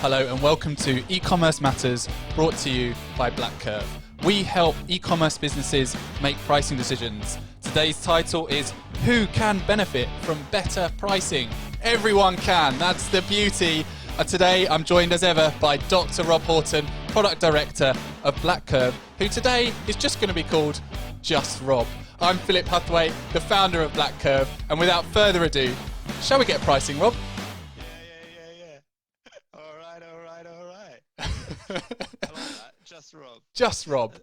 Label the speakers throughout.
Speaker 1: Hello and welcome to E-commerce Matters, brought to you by BlackCurve. We help e-commerce businesses make pricing decisions. Today's title is Who Can Benefit from Better Pricing? Everyone can, that's the beauty. Today I'm joined as ever by Dr. Rob Horton, Product Director of BlackCurve, who today is just going to be called Just Rob. I'm Philip Huthwaite, the founder of BlackCurve, and without further ado, shall we get pricing, Rob?
Speaker 2: I like that. Just Rob.
Speaker 1: Just Rob.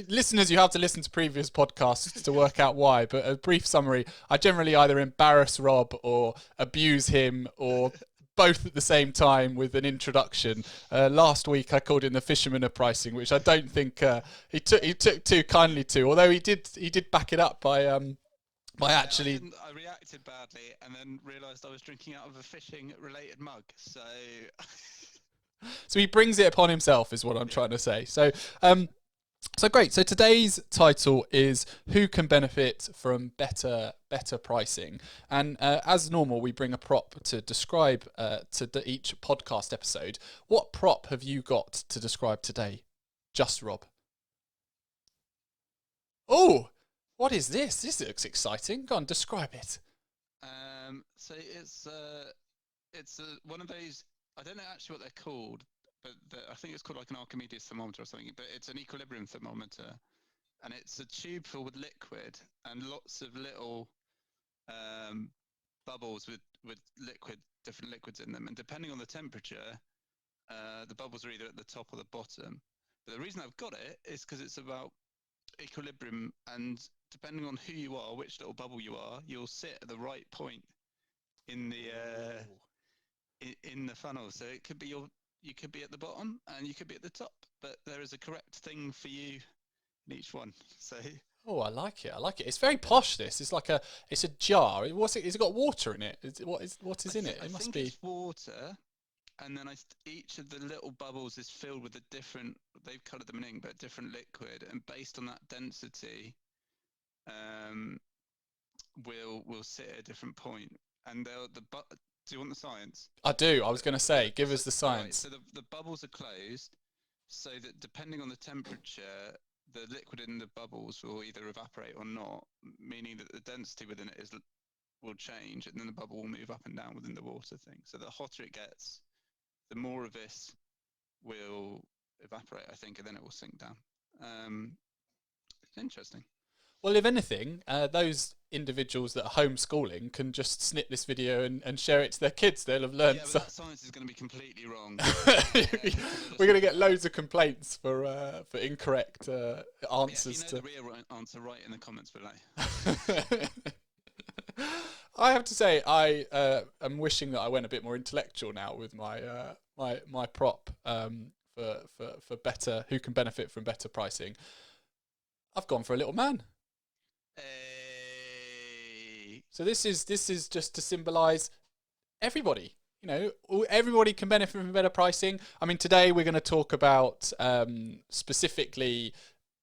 Speaker 1: Listeners, you have to listen to previous podcasts to work out why, but a brief summary. I generally either embarrass Rob or abuse him or both at the same time with an introduction. Last week I called him the fisherman of pricing, which I don't think he took too kindly to, although he did back it up by actually...
Speaker 2: I reacted badly and then realised I was drinking out of a fishing related mug, so...
Speaker 1: So he brings it upon himself, is what I'm trying to say. So great. So today's title is Who Can Benefit from Better Pricing? And as normal, we bring a prop to describe each podcast episode. What prop have you got to describe today, Just Rob? Oh, what is this? This looks exciting. Go on, describe it.
Speaker 2: So it's one of those. I don't know actually what they're called, but I think it's called like an Archimedes thermometer or something, but it's an equilibrium thermometer, and it's a tube filled with liquid and lots of little bubbles with different liquids in them, and depending on the temperature, the bubbles are either at the top or the bottom. But the reason I've got it is because it's about equilibrium, and depending on who you are, which little bubble you are, you'll sit at the right point in the funnel. So it could be you could be at the bottom and you could be at the top, but there is a correct thing for you in each one. So
Speaker 1: I like it. It's very posh. This it's like it's a jar. What's it? Has it got water in it? What is in it? It must be.
Speaker 2: It's water, and then each of the little bubbles is filled with they've coloured them in ink, but different liquid, and based on that density, will sit at a different point, and do you want the science?
Speaker 1: I do. I was going to say, give us the science.
Speaker 2: Right, so the bubbles are closed, so that depending on the temperature, the liquid in the bubbles will either evaporate or not, meaning that the density within it will change, and then the bubble will move up and down within the water thing. So the hotter it gets, the more of this will evaporate, I think, and then it will sink down. It's interesting.
Speaker 1: Well, if anything, those individuals that are homeschooling can just snip this video and share it to their kids. They'll have learned.
Speaker 2: Yeah, but that science is going to be completely wrong.
Speaker 1: We're going to get loads of complaints for incorrect answers.
Speaker 2: The real answer, right in the comments below.
Speaker 1: I have to say, I am wishing that I went a bit more intellectual now with my my prop for better. Who can benefit from better pricing? I've gone for a little man. So this is just to symbolise everybody. You know, everybody can benefit from better pricing. I mean, today we're going to talk about specifically,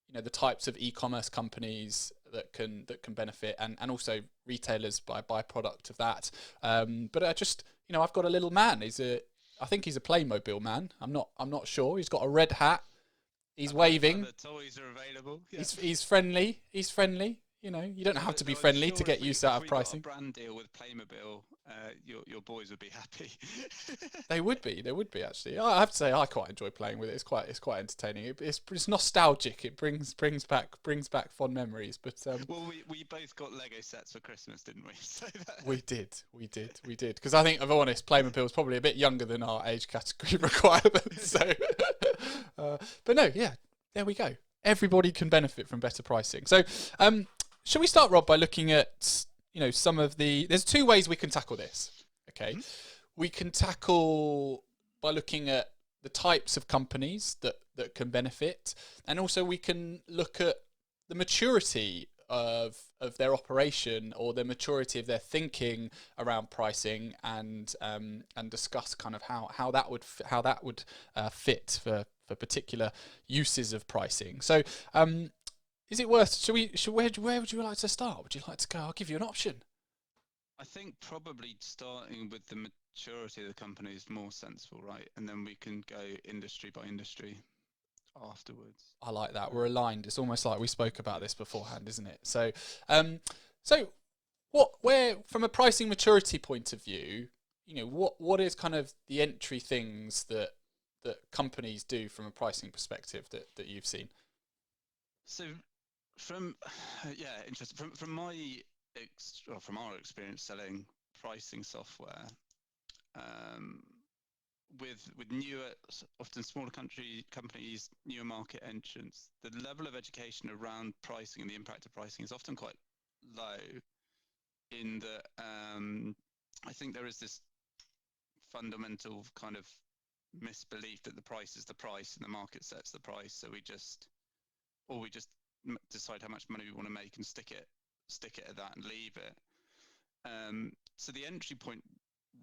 Speaker 1: you know, the types of e-commerce companies that can benefit, and also retailers by byproduct of that. But I've got a little man. I think he's a Playmobil man. I'm not sure. He's got a red hat. He's waving.
Speaker 2: The toys are available. Yeah.
Speaker 1: He's friendly. He's friendly. You know, you don't have to be friendly to get use out of pricing.
Speaker 2: If we got a brand deal with Playmobil, your boys would be happy.
Speaker 1: They would be actually. I have to say, I quite enjoy playing with it. It's quite entertaining. It's nostalgic. It brings back fond memories. But
Speaker 2: well, we both got Lego sets for Christmas, didn't we? So
Speaker 1: we did. Because I think, if I'm honest, Playmobil is probably a bit younger than our age category requirements. So, but no, yeah, there we go. Everybody can benefit from better pricing. So, shall we start, Rob, by looking at, you know, there's two ways we can tackle this. Okay. Mm-hmm. We can tackle by looking at the types of companies that can benefit, and also we can look at the maturity of their operation, or the maturity of their thinking around pricing, and discuss kind of how that would fit for particular uses of pricing. So, is it worth? Where would you like to start? Would you like to go? I'll give you an option.
Speaker 2: I think probably starting with the maturity of the company is more sensible, right? And then we can go industry by industry afterwards.
Speaker 1: I like that. We're aligned. It's almost like we spoke about this beforehand, isn't it? So, so where from a pricing maturity point of view, what is kind of the entry things that companies do from a pricing perspective that you've seen?
Speaker 2: So from interesting from my from our experience selling pricing software, um, with newer, often smaller companies, newer market entrants, the level of education around pricing and the impact of pricing is often quite low. In that, I think there is this fundamental kind of misbelief that the price is the price and the market sets the price. So we just decide how much money we want to make and stick it at that and leave it. So the entry point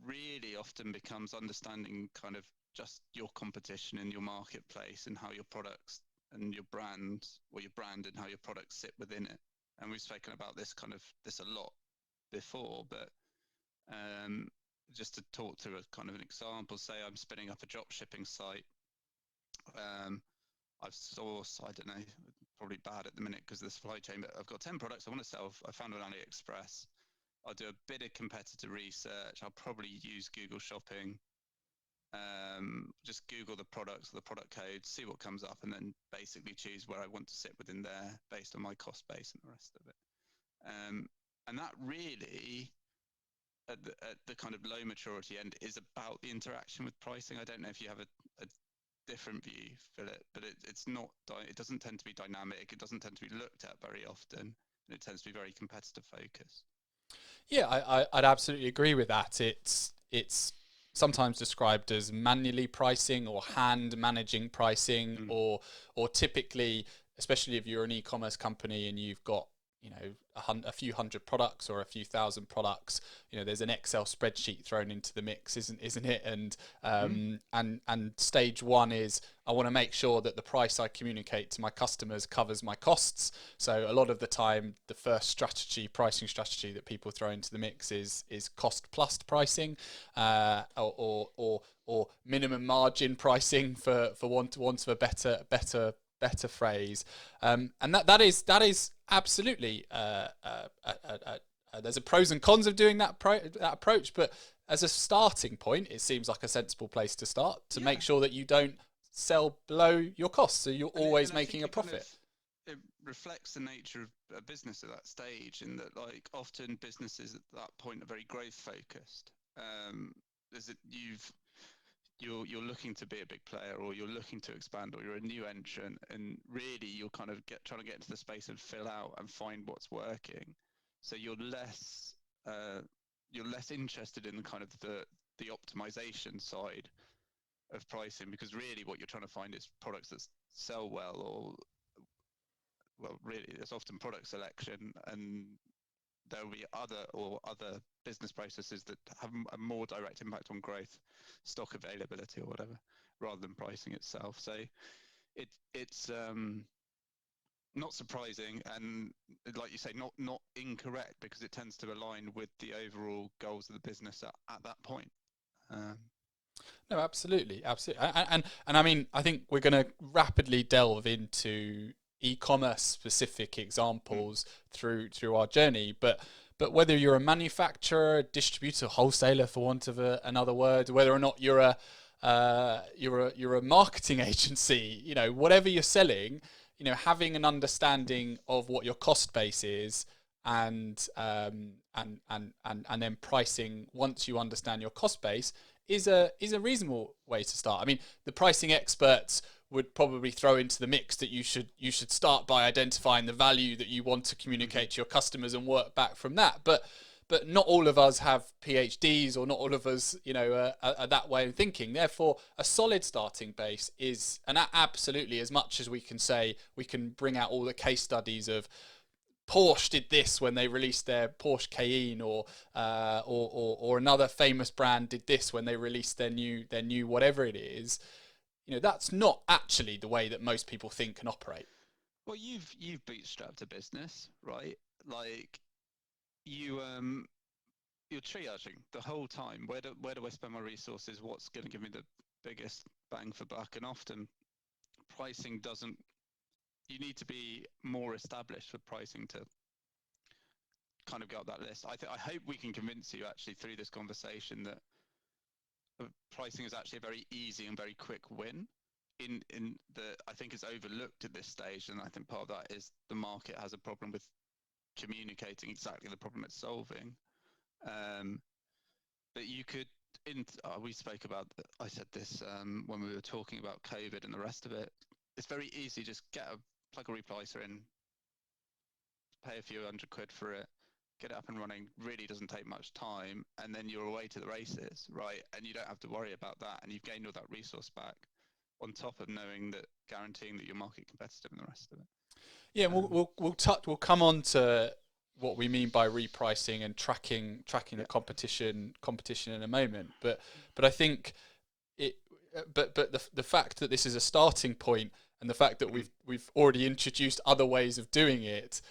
Speaker 2: really often becomes understanding kind of just your competition in your marketplace and how your products and your brand, or your brand and how your products sit within it. And we've spoken about this a lot before, but just to talk through a kind of an example, say I'm spinning up a drop shipping site. I've sourced, I don't know, probably bad at the minute because of the supply chain, but I've got 10 products I want to sell. I found on AliExpress. I'll do a bit of competitor research. I'll probably use Google Shopping. Just Google the products, the product code, see what comes up, and then basically choose where I want to sit within there based on my cost base and the rest of it. And that really, at the kind of low maturity end, is about the interaction with pricing. I don't know if you have a different view, Philip, but it's not. It doesn't tend to be dynamic. It doesn't tend to be looked at very often, and it tends to be very competitor focused.
Speaker 1: Yeah, I'd absolutely agree with that. It's sometimes described as manually pricing or hand managing pricing, or typically, especially if you're an e-commerce company and you've got a few hundred products or a few thousand products, there's an Excel spreadsheet thrown into the mix, isn't it? And stage one is I want to make sure that the price I communicate to my customers covers my costs. So a lot of the time, the first pricing strategy that people throw into the mix is cost plus pricing, or minimum margin pricing for want of a better phrase, and that is absolutely there's a pros and cons of doing that approach, but as a starting point, it seems like a sensible place to start to make sure that you don't sell below your costs, so you're always making a profit.
Speaker 2: It reflects the nature of a business at that stage, in that like often businesses at that point are very growth focused. You're looking to be a big player, or you're looking to expand, or you're a new entrant, and really you're kind of trying to get into the space and fill out and find what's working. So you're less interested in the kind of the optimization side of pricing, because really what you're trying to find is products that sell well, really there's often product selection, and there will be other business processes that have a more direct impact on growth, stock availability or whatever, rather than pricing itself. So it's not surprising, and like you say, not incorrect, because it tends to align with the overall goals of the business at that point.
Speaker 1: No, absolutely. And I mean, I think we're going to rapidly delve into e-commerce specific examples through our journey, but whether you're a manufacturer, distributor, wholesaler, for want of another word, whether or not you're a marketing agency, whatever you're selling, having an understanding of what your cost base is, and then pricing once you understand your cost base is a reasonable way to start. I mean, the pricing experts would probably throw into the mix that you should start by identifying the value that you want to communicate to your customers and work back from that. But not all of us have PhDs, or not all of us, are that way of thinking. Therefore, a solid starting base is, and absolutely, as much as we can say, we can bring out all the case studies of Porsche did this when they released their Porsche Cayenne, or another famous brand did this when they released their new whatever it is. That's not actually the way that most people think and operate.
Speaker 2: Well, you've bootstrapped a business, right? Like you you're triaging the whole time. Where do I spend my resources? What's going to give me the biggest bang for buck? And often pricing doesn't. You need to be more established for pricing to kind of go up that list. I hope we can convince you actually through this conversation that pricing is actually a very easy and very quick win. In the I think it's overlooked at this stage, and I think part of that is the market has a problem with communicating exactly the problem it's solving. But you could, we spoke about, I said this when we were talking about COVID and the rest of it. It's very easy, just plug a repricer in, pay a few £100 for it, get it up and running. Really doesn't take much time, and then you're away to the races, right? And you don't have to worry about that, and you've gained all that resource back on top of knowing that, guaranteeing that you're market competitive and the rest of it.
Speaker 1: Yeah, we'll come on to what we mean by repricing and tracking the competition in a moment. But I think the fact that this is a starting point, and the fact that we've already introduced other ways of doing it,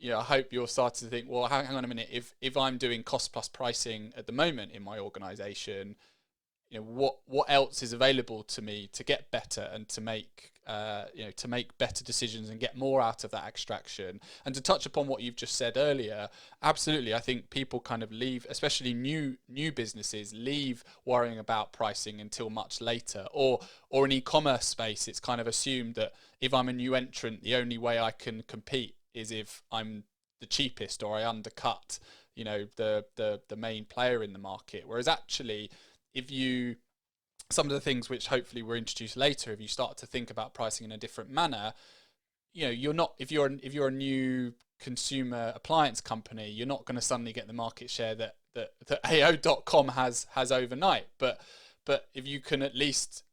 Speaker 1: I hope you're starting to think, well, hang on a minute, if I'm doing cost plus pricing at the moment in my organisation, what else is available to me to get better and to make better decisions and get more out of that extraction. And to touch upon what you've just said earlier, absolutely, I think people kind of leave, especially new businesses, leave worrying about pricing until much later. Or in e-commerce space, it's kind of assumed that if I'm a new entrant, the only way I can compete is if I'm the cheapest or I undercut, the main player in the market. Whereas actually, some of the things which hopefully were introduced later, if you start to think about pricing in a different manner, you're not, if you're a new consumer appliance company, you're not going to suddenly get the market share that AO.com has overnight. But if you can at least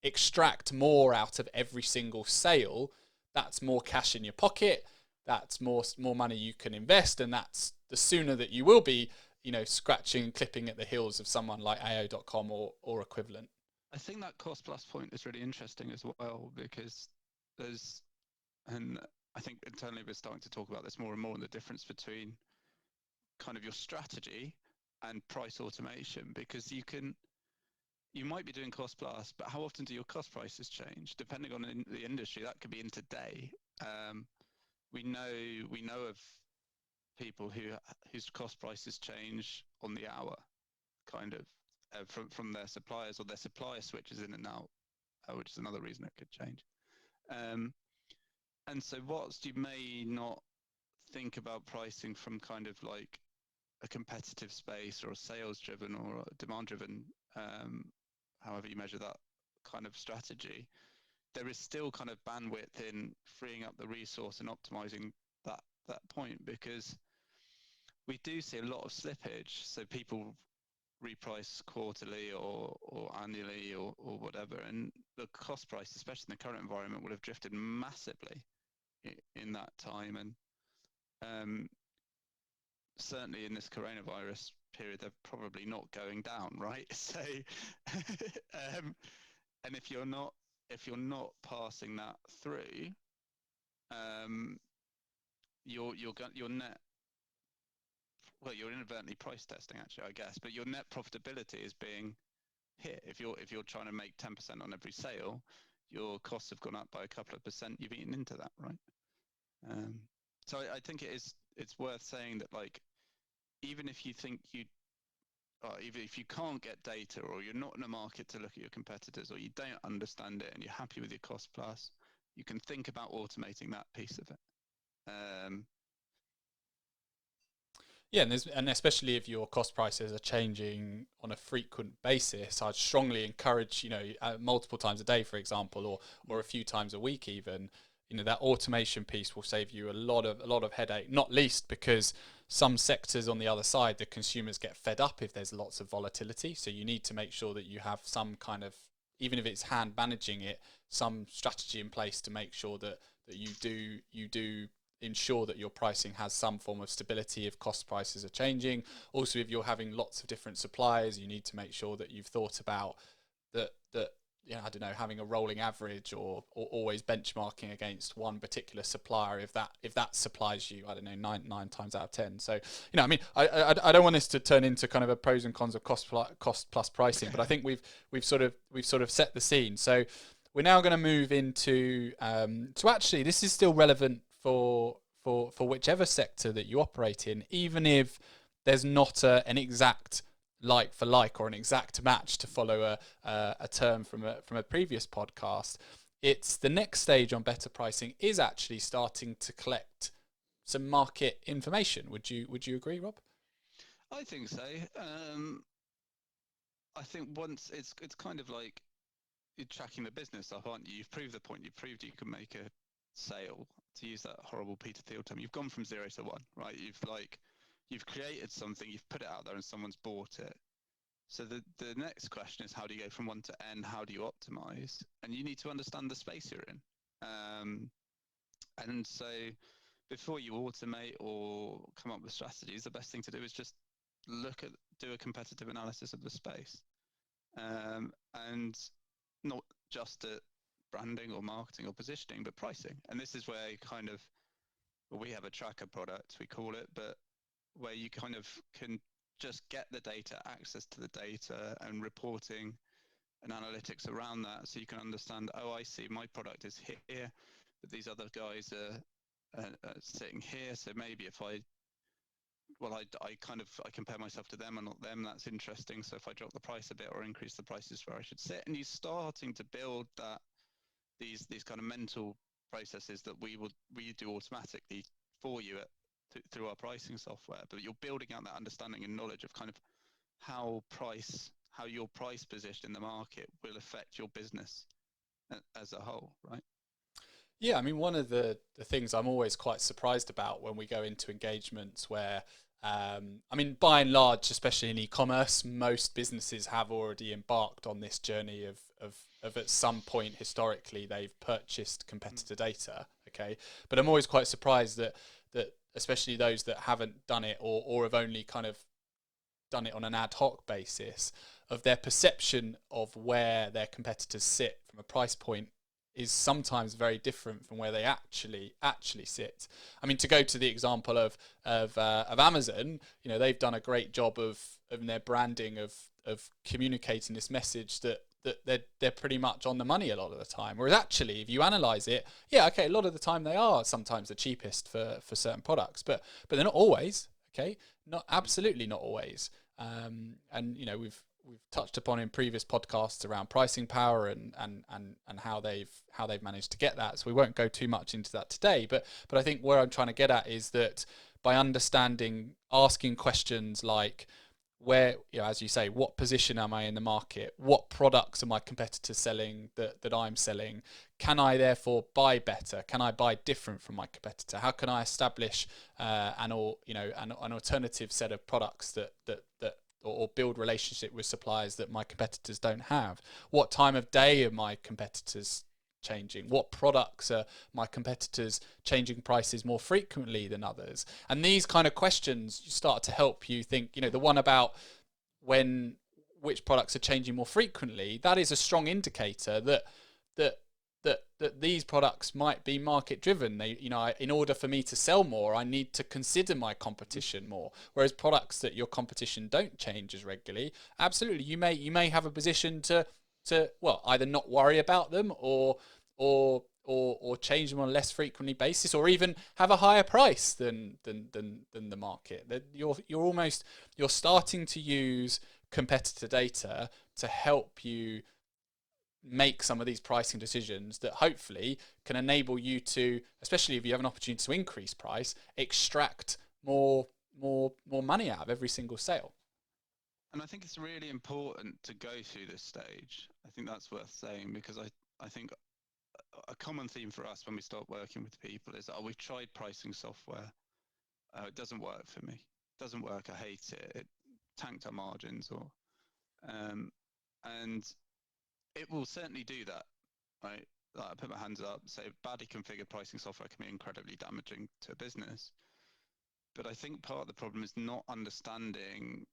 Speaker 1: extract more out of every single sale, that's more cash in your pocket, that's more money you can invest, and that's the sooner that you will be scratching and clipping at the heels of someone like AO.com or equivalent.
Speaker 2: I think that cost plus point is really interesting as well, because and I think internally we're starting to talk about this more and more, and the difference between kind of your strategy and price automation, because you might be doing cost plus, but how often do your cost prices change? Depending on the industry, that could be intraday. We know of people whose cost prices change on the hour, kind of from their suppliers, or their supplier switches in and out, which is another reason it could change. And so whilst you may not think about pricing from kind of like a competitive space or a sales driven or a demand driven, however you measure that kind of strategy, there is still kind of bandwidth in freeing up the resource and optimizing that point, because we do see a lot of slippage. So people reprice quarterly or annually or whatever, and the cost price, especially in the current environment, would have drifted massively in that time. And certainly in this coronavirus period, they're probably not going down, right? So and if you're not passing that through, your net, well, you're inadvertently price testing, actually, I guess, but your net profitability is being hit. If you're trying to make 10% on every sale, your costs have gone up by a couple of percent. You've eaten into that, right? So I think it's worth saying that, like, even if you think even if you can't get data, or you're not in a market to look at your competitors, or you don't understand it and you're happy with your cost plus, you can think about automating that piece of it.
Speaker 1: Yeah, and especially if your cost prices are changing on a frequent basis, I'd strongly encourage, multiple times a day, for example, or a few times a week even, that automation piece will save you a lot of headache, not least because some sectors on the other side, the consumers get fed up if there's lots of volatility. So you need to make sure that you have some kind of, even if it's hand managing it, some strategy in place to make sure that you do ensure that your pricing has some form of stability if cost prices are changing. Also, if you're having lots of different suppliers, you need to make sure that you've thought about that I don't know, having a rolling average or always benchmarking against one particular supplier if that supplies you, I don't know, nine times out of 10. So, I mean, I don't want this to turn into kind of a pros and cons of cost plus pricing, but I think we've sort of set the scene. So we're now going to move into so actually this is still relevant for whichever sector that you operate in, even if there's not an exact like for like or an exact match, to follow a term from a previous podcast. It's the next stage on better pricing is actually starting to collect some market information. Would you agree, Rob?
Speaker 2: I think so. I think once it's kind of like you're tracking the business up, aren't you? You've proved the point. You've proved you can make a sale, to use that horrible Peter Thiel term. You've gone from 0 to 1, right? You've created something, you've put it out there, and someone's bought it. So the next question is, how do you go from 1 to N? How do you optimize? And you need to understand the space you're in. And so before you automate or come up with strategies, the best thing to do is just do a competitive analysis of the space. And not just at branding or marketing or positioning, but pricing. And this is where we have a tracker product, we call it, but where you kind of can just get the data, access to the data, and reporting and analytics around that, so you can understand, oh, I see my product is here, but these other guys are sitting here. So maybe if I compare myself to them and not them, that's interesting. So if I drop the price a bit or increase the prices where I should sit, and you're starting to build these kind of mental processes that we do automatically for you through our pricing software. But you're building out that understanding and knowledge of kind of how your price position in the market will affect your business as a whole, right?
Speaker 1: Yeah, I mean, one of the things I'm always quite surprised about when we go into engagements where, I mean, by and large, especially in e-commerce, most businesses have already embarked on this journey of at some point historically they've purchased competitor data. Okay, but I'm always quite surprised that especially those that haven't done it or have only kind of done it on an ad hoc basis, of their perception of where their competitors sit from a price point is sometimes very different from where they actually sit. I mean, to go to the example of Amazon, they've done a great job of their branding of communicating this message that they're pretty much on the money a lot of the time. Whereas actually, if you analyze it, yeah, okay, a lot of the time they are sometimes the cheapest for certain products, but they're not always. Okay, absolutely not always. And we've touched upon in previous podcasts around pricing power and how they've managed to get that. So we won't go too much into that today. But I think where I'm trying to get at is that by asking questions like, where, as you say, what position am I in the market? What products are my competitors selling that I'm selling? Can I therefore buy better? Can I buy different from my competitor? How can I establish an alternative set of products that or build relationship with suppliers that my competitors don't have? What time of day are my competitors changing? What products are my competitors changing prices more frequently than others? And these kind of questions start to help you think, the one about which products are changing more frequently, that is a strong indicator that these products might be market driven. In order for me to sell more, I need to consider my competition more. Whereas products that your competition don't change as regularly, absolutely, you may have a position to either not worry about them or change them on a less frequently basis, or even have a higher price than the market. That you're starting to use competitor data to help you make some of these pricing decisions that hopefully can enable you to, especially if you have an opportunity to increase price, extract more money out of every single sale.
Speaker 2: And I think it's really important to go through this stage. I think that's worth saying, because I think a common theme for us when we start working with people is, we've tried pricing software. It doesn't work for me. It doesn't work. I hate it. It tanked our margins, and it will certainly do that, right? Like, I put my hands up, say badly configured pricing software can be incredibly damaging to a business. But I think part of the problem is not understanding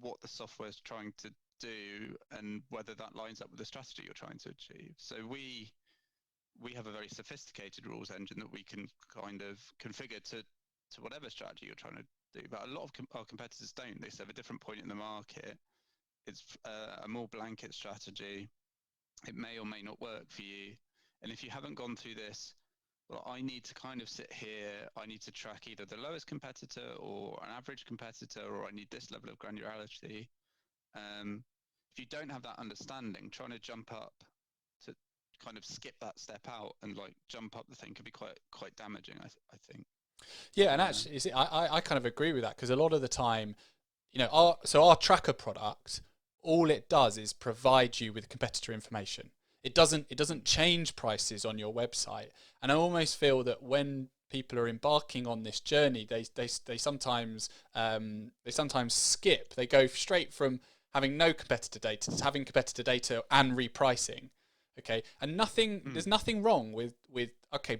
Speaker 2: what the software is trying to do and whether that lines up with the strategy you're trying to achieve. So we have a very sophisticated rules engine that we can kind of configure to whatever strategy you're trying to do. But a lot of our competitors don't. They serve a different point in the market. It's a more blanket strategy. It may or may not work for you. And if you haven't gone through this, well, I need to kind of sit here, I need to track either the lowest competitor or an average competitor, or I need this level of granularity. If you don't have that understanding, trying to jump up to kind of skip that step out and like jump up the thing could be quite damaging, I think.
Speaker 1: Yeah, and actually, I kind of agree with that, because a lot of the time, our tracker product, all it does is provide you with competitor information. It doesn't change prices on your website. And I almost feel that when people are embarking on this journey, they sometimes skip. They go straight from having no competitor data to having competitor data and repricing. Okay, and there's nothing wrong with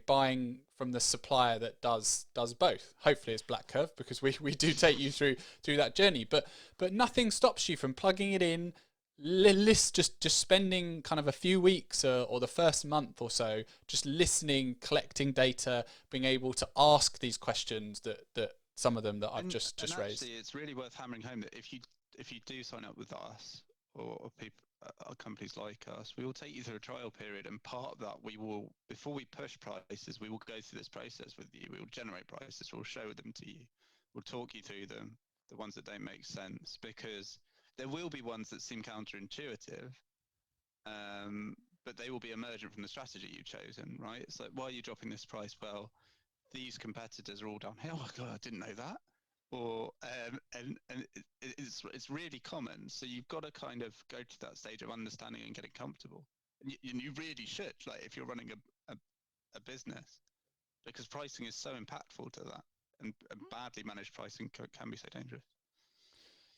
Speaker 1: buying from the supplier that does both. Hopefully it's BlackCurve, because we do take you through that journey. But nothing stops you from plugging it in, just spending kind of a few weeks or the first month or so just listening, collecting data, being able to ask these questions that some of them that I've just raised.
Speaker 2: Actually, it's really worth hammering home that if you do sign up with us or people, companies like us, we will take you through a trial period, and part of that, we will, before we push prices, we will go through this process with you. We will generate prices, we'll show them to you, we'll talk you through them, the ones that don't make sense, because there will be ones that seem counterintuitive, but they will be emergent from the strategy you've chosen, right? It's like, why are you dropping this price? Well, these competitors are all down here. Oh my God, I didn't know that. Or and it's really common. So you've got to kind of go to that stage of understanding and getting comfortable. And you really should, like, if you're running a business, because pricing is so impactful to that, and badly managed pricing can be so dangerous.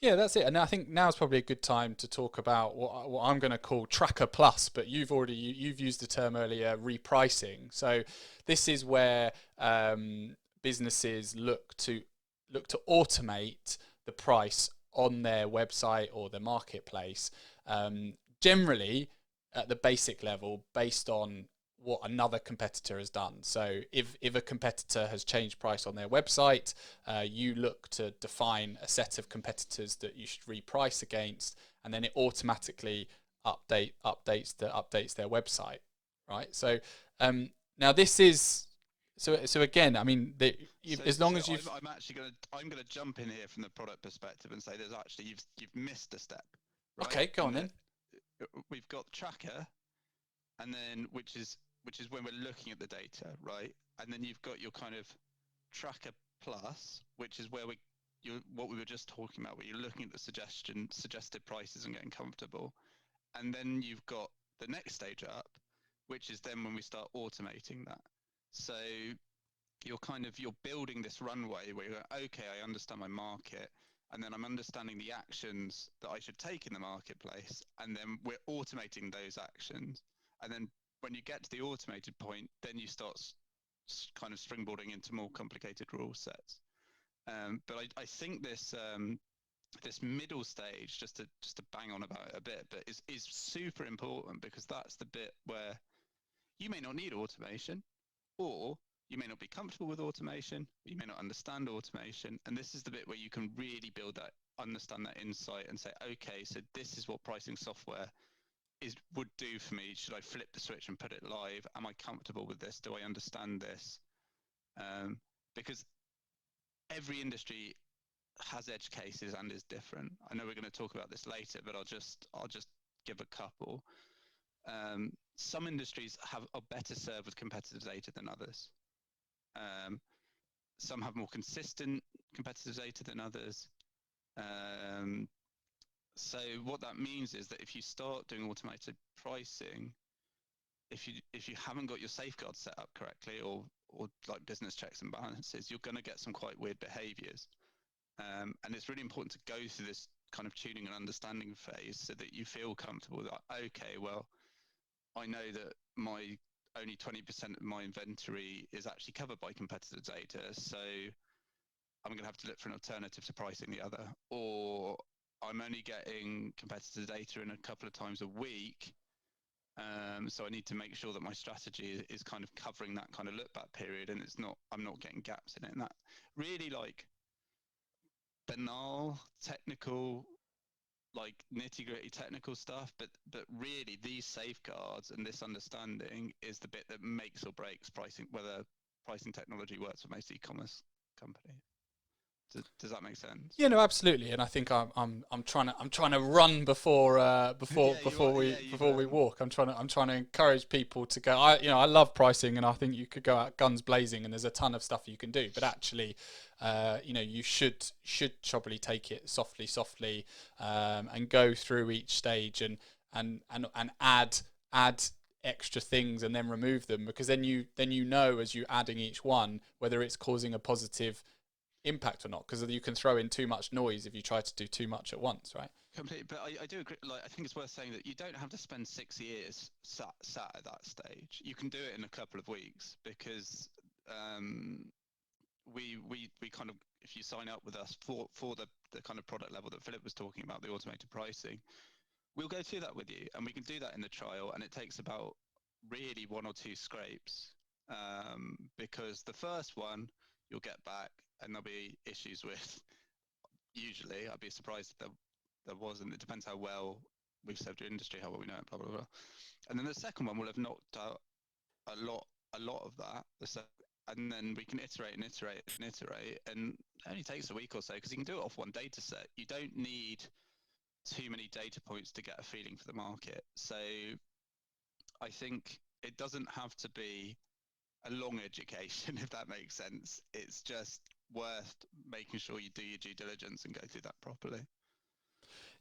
Speaker 1: Yeah, that's it. And I think now's probably a good time to talk about what I'm going to call Tracker Plus, but you've used the term earlier, repricing. So this is where businesses look to automate the price on their website or their marketplace, generally at the basic level, based on what another competitor has done. So if a competitor has changed price on their website, you look to define a set of competitors that you should reprice against, and then it automatically updates their website, right? So now this is so again, I mean, as long as you've,
Speaker 2: I'm gonna jump in here from the product perspective and say there's actually you've missed a step. Right?
Speaker 1: Okay, go on then.
Speaker 2: We've got tracker, and then which is when we're looking at the data, right? And then you've got your kind of tracker plus, which is where what we were just talking about, where you're looking at the suggested prices and getting comfortable. And then you've got the next stage up, which is then when we start automating that. So you're building this runway where you're going, okay, I understand my market, and then I'm understanding the actions that I should take in the marketplace, and then we're automating those actions. And then when you get to the automated point, then you start kind of springboarding into more complicated rule sets. But I think this middle stage, just to bang on about it a bit, but is super important, because that's the bit where you may not need automation, or you may not be comfortable with automation, you may not understand automation, and this is the bit where you can really understand that insight and say, okay, so this is what pricing software would do for me. Should I flip the switch and put it live? Am I comfortable with this? Do I understand this? Because every industry has edge cases and is different. I know we're going to talk about this later, but I'll just give a couple. Some industries are better served with competitive data than others. Some have more consistent competitive data than others. So what that means is that if you start doing automated pricing, if you haven't got your safeguards set up correctly, or like business checks and balances, you're going to get some quite weird behaviors. And it's really important to go through this kind of tuning and understanding phase so that you feel comfortable that, okay, well, I know that only 20% of my inventory is actually covered by competitor data, so I'm going to have to look for an alternative to pricing the other. Or I'm only getting competitor data in a couple of times a week. So I need to make sure that my strategy is kind of covering that kind of look back period, and I'm not getting gaps in it. And that really like banal technical, like nitty gritty technical stuff, but really these safeguards and this understanding is the bit that makes or breaks pricing, whether pricing technology works for most e-commerce companies. Does that make sense?
Speaker 1: Yeah, no, absolutely. And I think I'm trying to run before
Speaker 2: Yeah, you are. Yeah,
Speaker 1: before we walk. I'm trying to encourage people to go. I love pricing, and I think you could go out guns blazing, and there's a ton of stuff you can do. But actually, you should probably take it softly, and go through each stage and add extra things and then remove them, because then you know as you adding each one whether it's causing a positive impact or not, because you can throw in too much noise if you try to do too much at once, right?
Speaker 2: Completely, but I do agree. Like, I think it's worth saying that you don't have to spend 6 years sat at that stage. You can do it in a couple of weeks, because we kind of, if you sign up with us for the kind of product level that Philip was talking about, the automated pricing, we'll go through that with you, and we can do that in the trial, and it takes about really 1 or 2 scrapes, because the first one you'll get back and there'll be issues with. Usually, I'd be surprised if there wasn't. It depends how well we've served your industry, how well we know it, blah blah blah. And then the second one will have knocked out a lot of that. And then we can iterate, and it only takes a week or so, because you can do it off one data set. You don't need too many data points to get a feeling for the market. So I think it doesn't have to be a long education, if that makes sense. It's just worth making sure you do your due diligence and go through that properly.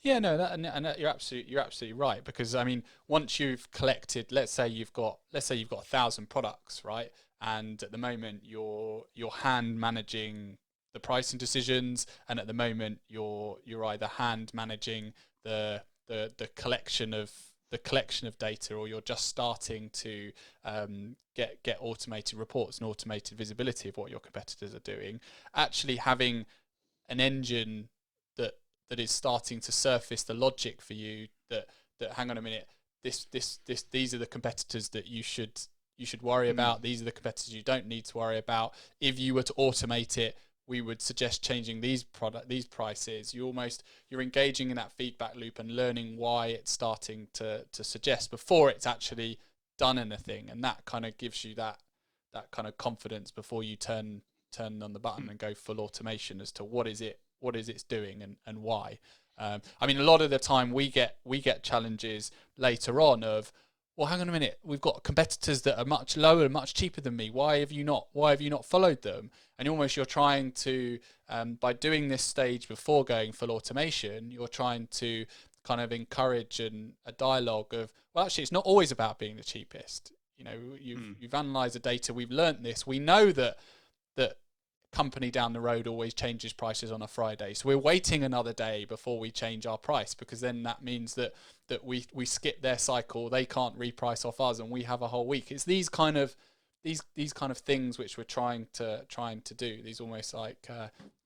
Speaker 1: Yeah, no, that you're absolutely right, because I mean, once you've collected, let's say you've got 1,000 products, right? And at the moment you're hand managing the pricing decisions, and at the moment you're either hand managing the collection of data, or you're just starting to get automated reports and automated visibility of what your competitors are doing. Actually having an engine that is starting to surface the logic for you, that hang on a minute, these are the competitors that you should worry about, these are the competitors you don't need to worry about. If you were to automate it, we would suggest changing these prices. You're engaging in that feedback loop and learning why it's starting to suggest before it's actually done anything, and that kind of gives you that kind of confidence before you turn on the button and go full automation as to what is it's doing and why. I mean, a lot of the time we get challenges later on of, well, hang on a minute, we've got competitors that are much lower and much cheaper than me. Why have you not followed them? And almost you're trying to, by doing this stage before going full automation, you're trying to kind of encourage a dialogue of, well, actually, it's not always about being the cheapest. You've analysed the data, we've learnt this, we know that company down the road always changes prices on a Friday, so we're waiting another day before we change our price, because then that means that we skip their cycle, they can't reprice off us, and we have a whole week. It's these kind of things which we're trying to do, these almost like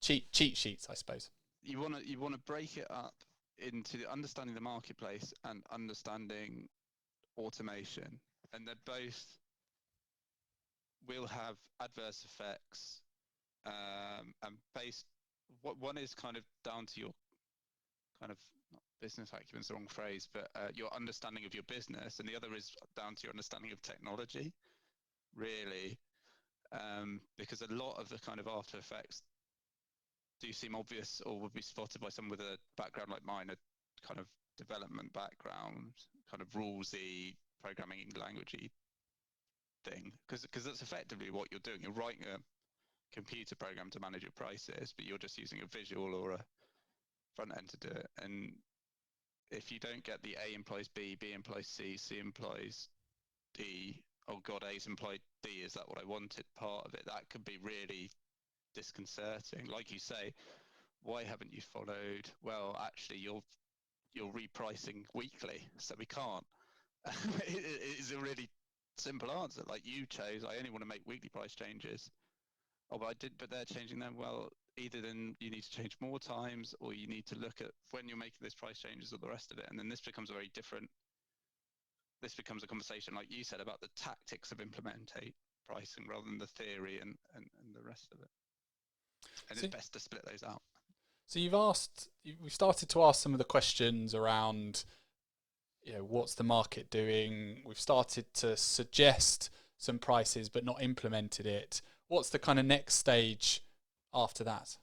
Speaker 1: cheat sheets, I suppose.
Speaker 2: You want to break it up into understanding the marketplace and understanding automation, and they're both will have adverse effects. And based, what one is kind of down to your kind of, not business acumen is the wrong phrase, but your understanding of your business, and the other is down to your understanding of technology, really, because a lot of the kind of after effects do seem obvious or would be spotted by someone with a background like mine, a kind of development background, kind of rulesy programming languagey thing, because that's effectively what you're doing. You're writing a computer program to manage your prices, but you're just using a visual or a front end to do it. And if you don't get the A implies B, B implies C, C implies D, oh god, A's implied D, is that what I wanted, part of it, that could be really disconcerting. Like you say, why haven't you followed? Well, actually, you're repricing weekly, so we can't. It is a really simple answer. Like you chose, I only want to make weekly price changes. Oh, but I did, but they're changing them. Well, either then you need to change more times, or you need to look at when you're making those price changes or the rest of it. And then this becomes a conversation, like you said, about the tactics of implementing pricing rather than the theory and the rest of it. And it's best to split those out.
Speaker 1: So we've started to ask some of the questions around, what's the market doing? We've started to suggest some prices, but not implemented it. What's the kind of next stage after that?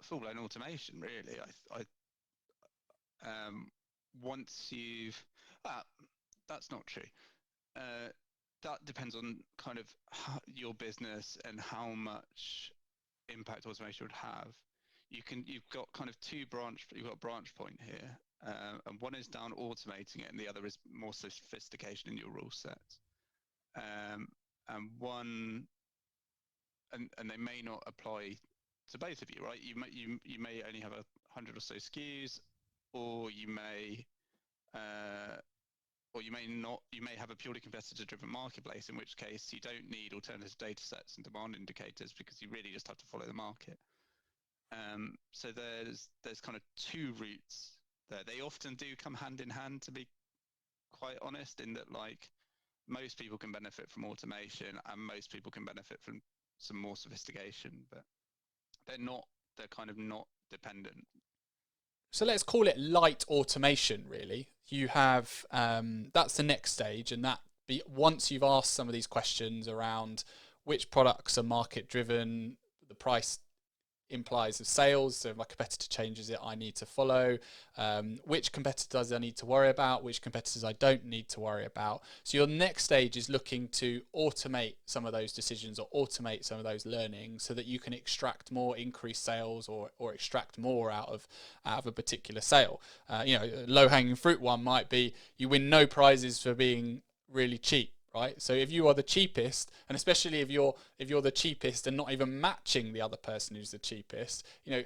Speaker 2: Full-blown automation, really. Once you've, that's not true. That depends on kind of your business and how much impact automation would have. You've got kind of you've got a branch point here, and one is down automating it, and the other is more sophistication in your rule sets. And they may not apply to both of you, right? You may only have 100 or so SKUs, or you may not. You may have a purely competitor-driven marketplace, in which case you don't need alternative data sets and demand indicators, because you really just have to follow the market. So there's kind of two routes there. They often do come hand in hand, to be quite honest, in that like most people can benefit from automation and most people can benefit from some more sophistication, but they're kind of not dependent.
Speaker 1: So let's call it light automation, really. You have, that's the next stage, and once you've asked some of these questions around which products are market driven, the price implies of sales, so if my competitor changes it, I need to follow, which competitors I need to worry about, which competitors I don't need to worry about. So your next stage is looking to automate some of those decisions or automate some of those learnings so that you can extract more increased sales or extract more out of a particular sale. Low-hanging fruit one might be you win no prizes for being really cheap. Right? So if you are the cheapest, and especially if you're the cheapest and not even matching the other person who's the cheapest,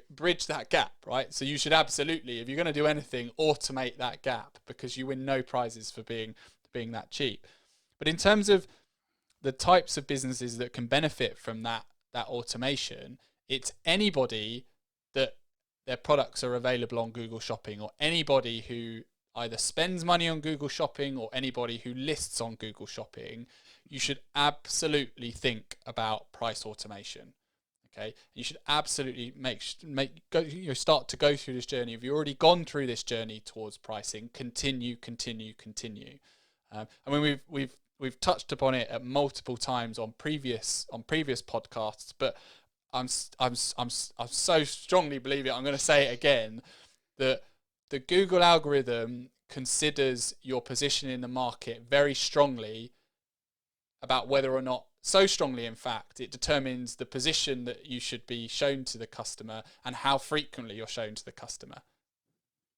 Speaker 1: bridge that gap, right? So you should absolutely, if you're going to do anything, automate that gap, because you win no prizes for being that cheap. But in terms of the types of businesses that can benefit from that automation, it's anybody that their products are available on Google Shopping, or anybody who either spends money on Google Shopping or anybody who lists on Google Shopping. You should absolutely think about price automation. Okay, you should absolutely start to go through this journey. If you've already gone through this journey towards pricing, continue. I mean, we've touched upon it at multiple times on previous podcasts, but I'm so strongly believe it. I'm going to say it again, that the Google algorithm considers your position in the market very strongly, about whether or not, so strongly in fact, it determines the position that you should be shown to the customer and how frequently you're shown to the customer.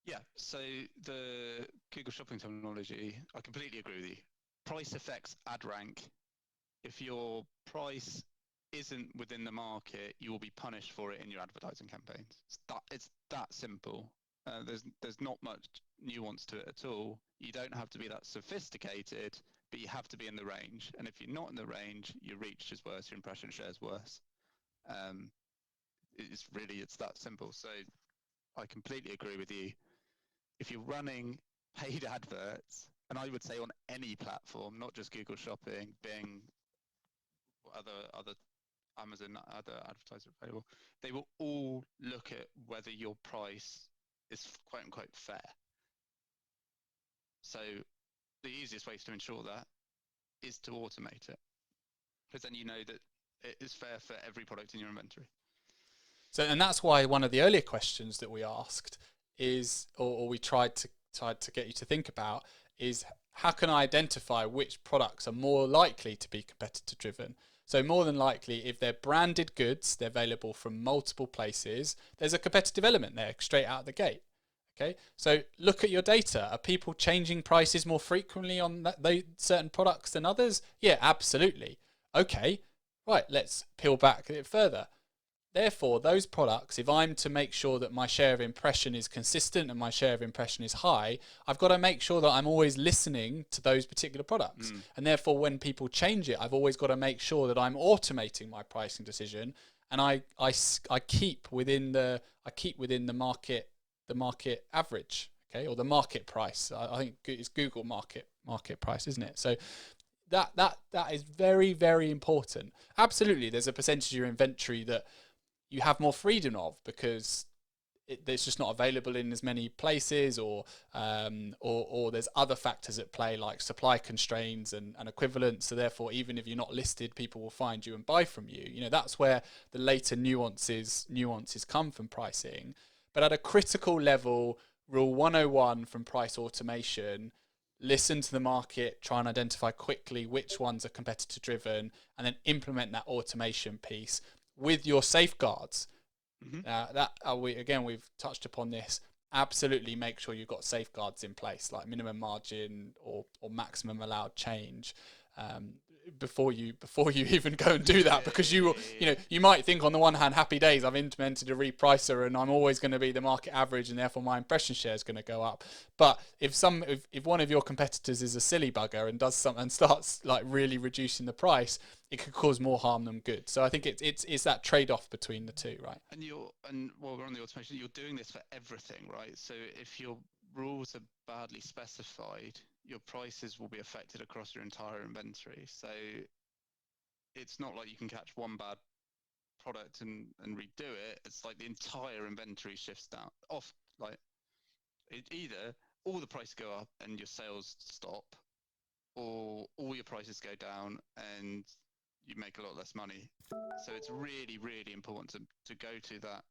Speaker 2: Yeah, so the Google Shopping terminology, I completely agree with you. Price affects ad rank. If your price isn't within the market, you will be punished for it in your advertising campaigns. It's that simple. There's not much nuance to it at all. You don't have to be that sophisticated, but you have to be in the range. And if you're not in the range, your reach is worse, your impression share is worse. It's that simple. So I completely agree with you. If you're running paid adverts, and I would say on any platform, not just Google Shopping, Bing, other Amazon, other advertisers available, they will all look at whether your price is quote unquote fair. So the easiest way to ensure that is to automate it, because then you know that it is fair for every product in your inventory.
Speaker 1: So, and that's why one of the earlier questions that we asked is, or we tried to get you to think about, is how can I identify which products are more likely to be competitor driven? So more than likely, if they're branded goods, they're available from multiple places, there's a competitive element there straight out the gate. Okay, so look at your data. Are people changing prices more frequently on certain products than others? Yeah, absolutely. Okay, right, let's peel back a bit further. therefore, those products, if I'm to make sure that my share of impression is consistent and my share of impression is high, I've got to make sure that I'm always listening to those particular products. And therefore, when people change it, I've always got to make sure that I'm automating my pricing decision, and I keep within the market average, okay, or the market price. I think it's Google market price, isn't it? So that is very, very important. Absolutely, there's a percentage of your inventory that you have more freedom of because it's just not available in as many places, or there's other factors at play like supply constraints and equivalents. So therefore, even if you're not listed, people will find you and buy from you. You know, that's where the later nuances come from pricing. But at a critical level, rule 101 from price automation: listen to the market, try and identify quickly which ones are competitor driven, and then implement that automation piece with your safeguards. We've touched upon this. Absolutely make sure you've got safeguards in place, like minimum margin or maximum allowed change, before you even go and do that, because you might think, on the one hand, happy days, I've implemented a repricer and I'm always going to be the market average and therefore my impression share is going to go up. But if one of your competitors is a silly bugger and does something and starts like really reducing the price, it could cause more harm than good. So I think it's that trade-off between the two, right?
Speaker 2: And while we're on the automation, you're doing this for everything, right? So if your rules are badly specified, your prices will be affected across your entire inventory. So it's not like you can catch one bad product and redo it. It's like the entire inventory shifts down off. Like either all the prices go up and your sales stop, or all your prices go down and you make a lot less money. So it's really, really important to go to that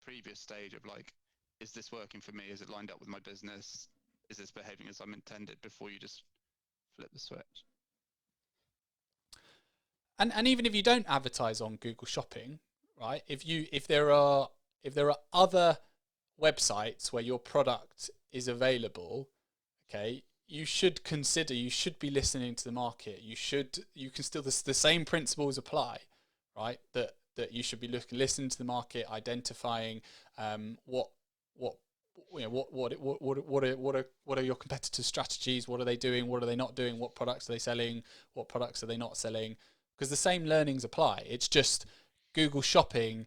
Speaker 2: previous stage of like, is this working for me? Is it lined up with my business? Is this behaving as I'm intended, before you just flip the switch?
Speaker 1: And even if you don't advertise on Google Shopping, right? If there are other websites where your product is available, okay, you should be listening to the market. The same principles apply, right? That you should be listening to the market, identifying what are your competitors' strategies? What are they doing? What are they not doing? What products are they selling? What products are they not selling? Because the same learnings apply. It's just Google Shopping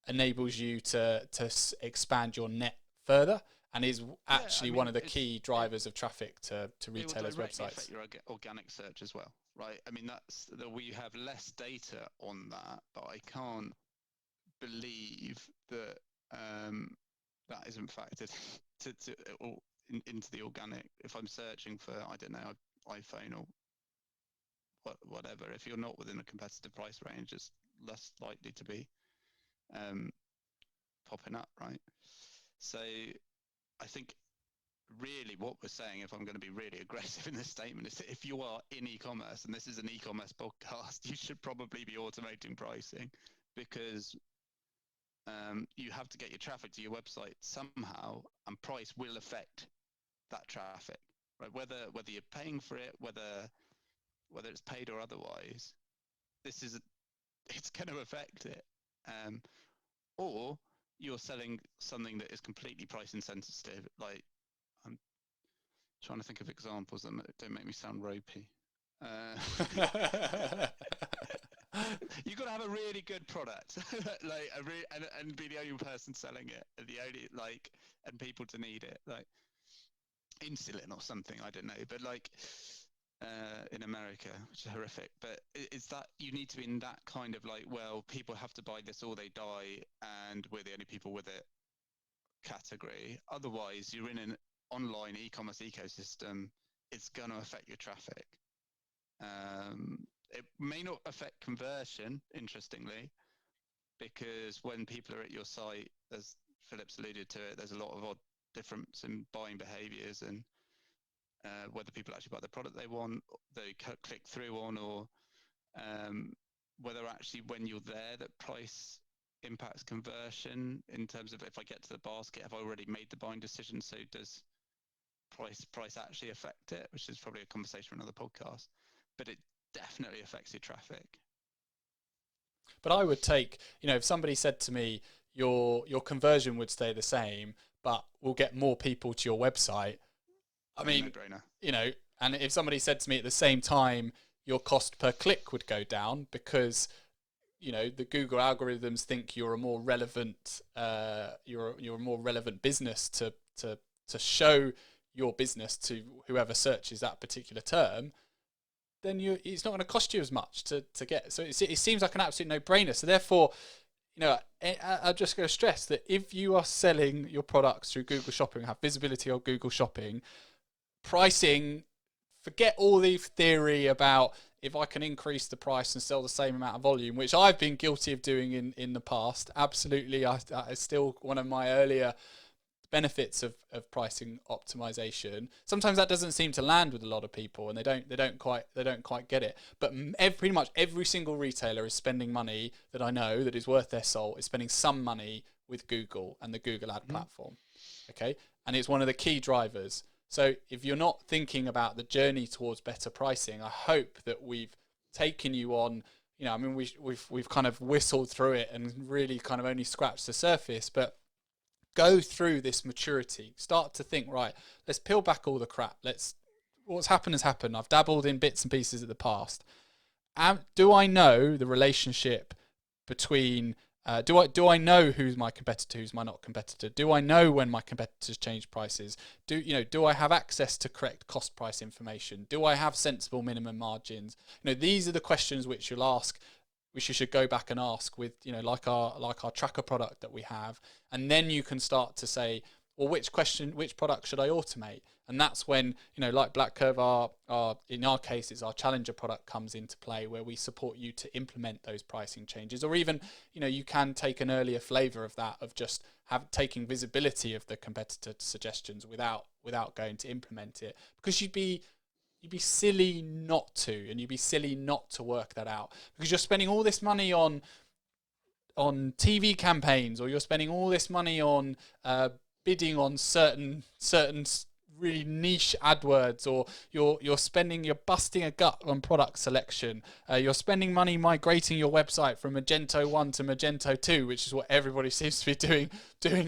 Speaker 1: enables you to expand your net further, and is actually one of the key drivers of traffic to retailers' websites.
Speaker 2: Affect your organic search as well, right? I mean, we have less data on that, but I can't believe that that isn't factored into the organic. If I'm searching for, I don't know, iPhone or whatever, if you're not within a competitive price range, it's less likely to be popping up, right? So I think really what we're saying, if I'm going to be really aggressive in this statement, is that if you are in e-commerce, and this is an e-commerce podcast, you should probably be automating pricing, because you have to get your traffic to your website somehow, and price will affect that traffic, right? Whether you're paying for it, whether it's paid or otherwise, it's going to affect it. Or you're selling something that is completely price insensitive. Like, I'm trying to think of examples that don't make me sound ropey. You've got to have a really good product, like and be the only person selling it, and and people to need it, like insulin or something. I don't know, but like in America, which is horrific. But it's that you need to be in that kind of like, well, people have to buy this or they die, and we're the only people with it category. Otherwise, you're in an online e-commerce ecosystem. It's going to affect your traffic. It may not affect conversion, interestingly, because when people are at your site, as Philip's alluded to it, there's a lot of odd difference in buying behaviors, and whether people actually buy the product they want, they click through on, or whether actually when you're there that price impacts conversion, in terms of, if I get to the basket, have I already made the buying decision? So does price actually affect it? Which is probably a conversation for another podcast, but it definitely affects your traffic.
Speaker 1: But I would take, if somebody said to me, your conversion would stay the same, but we'll get more people to your website. I mean,
Speaker 2: no-brainer.
Speaker 1: And if somebody said to me at the same time, your cost per click would go down because, the Google algorithms think you're a more relevant, you're a more relevant business to show your business to whoever searches that particular term, then it's not going to cost you as much to get. So it seems like an absolute no-brainer. So therefore, I'm just going to stress that if you are selling your products through Google Shopping, have visibility on Google Shopping, pricing, forget all the theory about if I can increase the price and sell the same amount of volume, which I've been guilty of doing in the past. Absolutely, it's still one of my earlier benefits of pricing optimization. Sometimes that doesn't seem to land with a lot of people, and they don't quite get it. But pretty much every single retailer is spending money that I know that is worth their salt, is spending some money with Google and the Google ad platform. Okay, and it's one of the key drivers. So if you're not thinking about the journey towards better pricing, I hope that we've taken you on. We've kind of whistled through it and really kind of only scratched the surface, but go through this maturity. Start to think, right, let's peel back all the crap. What's happened has happened. I've dabbled in bits and pieces of the past. Do I know the relationship between? Do I know who's my competitor, who's my not competitor? Do I know when my competitors change prices? Do I have access to correct cost price information? Do I have sensible minimum margins? These are the questions which you'll ask, which you should go back and ask with, like our tracker product that we have, and then you can start to say, well, which product should I automate? And that's when, like BlackCurve, in our case, it's our challenger product comes into play, where we support you to implement those pricing changes. Or even, you can take an earlier flavor of that, of just taking visibility of the competitor suggestions without going to implement it, because you'd be silly not to, and you'd be silly not to work that out, because you're spending all this money on TV campaigns, or you're spending all this money on bidding on certain really niche AdWords, or you're busting a gut on product selection. You're spending money migrating your website from Magento 1 to Magento 2, which is what everybody seems to be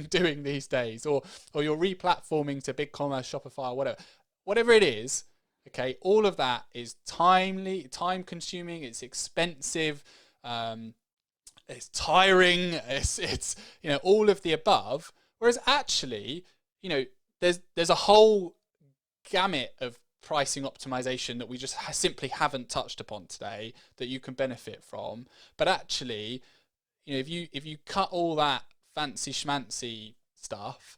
Speaker 1: doing these days, or you're replatforming to BigCommerce, Shopify, or whatever it is. Okay, all of that is time consuming, it's expensive, it's tiring, it's all of the above. Whereas actually, there's a whole gamut of pricing optimization that we just simply haven't touched upon today that you can benefit from. But actually, if you cut all that fancy schmancy stuff,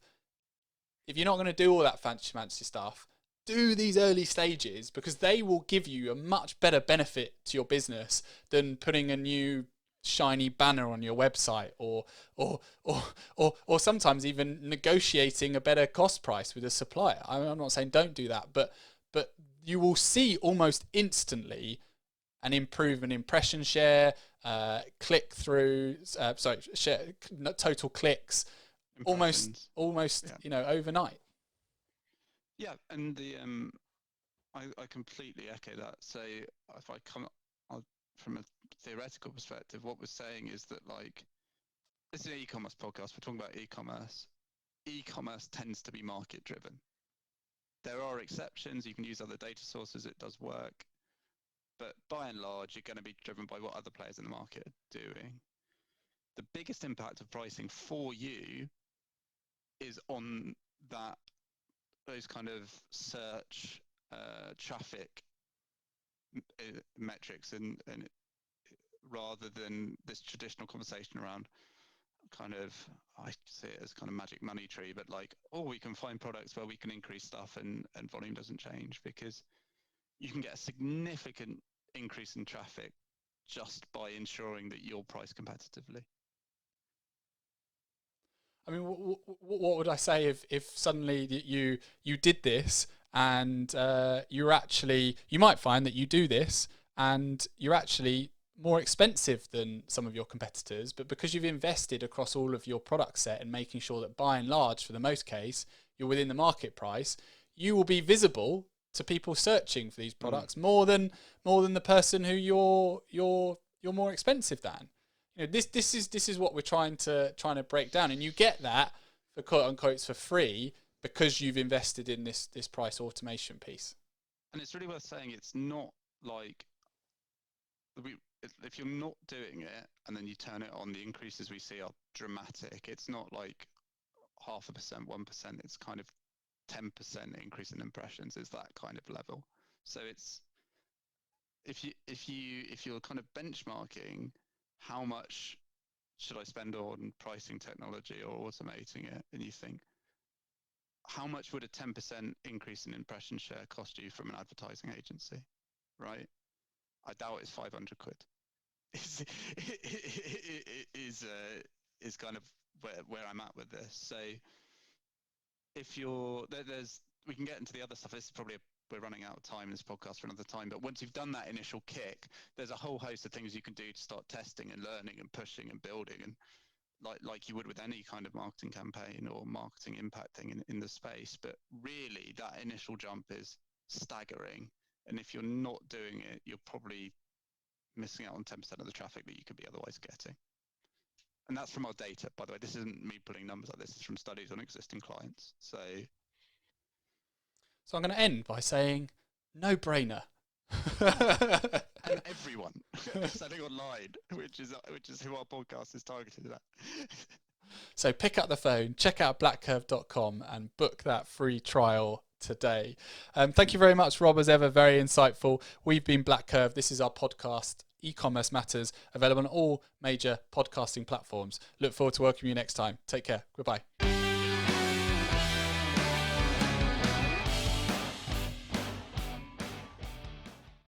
Speaker 1: if you're not going to do all that fancy schmancy stuff, do these early stages, because they will give you a much better benefit to your business than putting a new shiny banner on your website, or sometimes even negotiating a better cost price with a supplier. I'm not saying don't do that, but you will see almost instantly an improvement in impression share, click through, share, total clicks, almost overnight.
Speaker 2: Yeah, and I completely echo that. So if I come from a theoretical perspective, what we're saying is that, like, this is an e-commerce podcast. We're talking about e-commerce. E-commerce tends to be market driven. There are exceptions. You can use other data sources. It does work. But by and large, you're going to be driven by what other players in the market are doing. The biggest impact of pricing for you is on those kind of search traffic metrics, and rather than this traditional conversation around kind of, I see it as kind of magic money tree, but like, we can find products where we can increase stuff and volume doesn't change, because you can get a significant increase in traffic just by ensuring that you're priced competitively.
Speaker 1: I mean, what would I say if suddenly you did this, and you might find that you do this and you're actually more expensive than some of your competitors, but because you've invested across all of your product set and making sure that by and large, for the most case, you're within the market price, you will be visible to people searching for these products more than the person who you're more expensive than. this is what we're trying to break down, and you get that for quote unquote for free because you've invested in this price automation piece.
Speaker 2: And it's really worth saying, it's not like if you're not doing it and then you turn it on, the increases we see are dramatic. It's not like 0.5%, 1%. It's kind of 10% increase in impressions. It's that kind of level. So it's if you're kind of benchmarking how much should I spend on pricing technology or automating it, and you think, how much would a 10% increase in impression share cost you from an advertising agency, right? I doubt it's 500 quid. Is kind of where I'm at with this. So if you're we can get into the other stuff. This is probably we're running out of time in this podcast for another time. But once you've done that initial kick, there's a whole host of things you can do to start testing and learning and pushing and building, and like you would with any kind of marketing campaign or marketing impact thing in the space. But really, that initial jump is staggering. And if you're not doing it, you're probably missing out on 10% of the traffic that you could be otherwise getting. And that's from our data, by the way. This isn't me putting numbers like this. It's from studies on existing clients. So
Speaker 1: I'm going to end by saying, no brainer.
Speaker 2: And everyone selling online, which is who our podcast is targeted at.
Speaker 1: So pick up the phone, check out blackcurve.com and book that free trial today. Thank you very much, Rob, as ever. Very insightful. We've been BlackCurve. This is our podcast, E-commerce Matters, available on all major podcasting platforms. Look forward to welcoming you next time. Take care. Goodbye.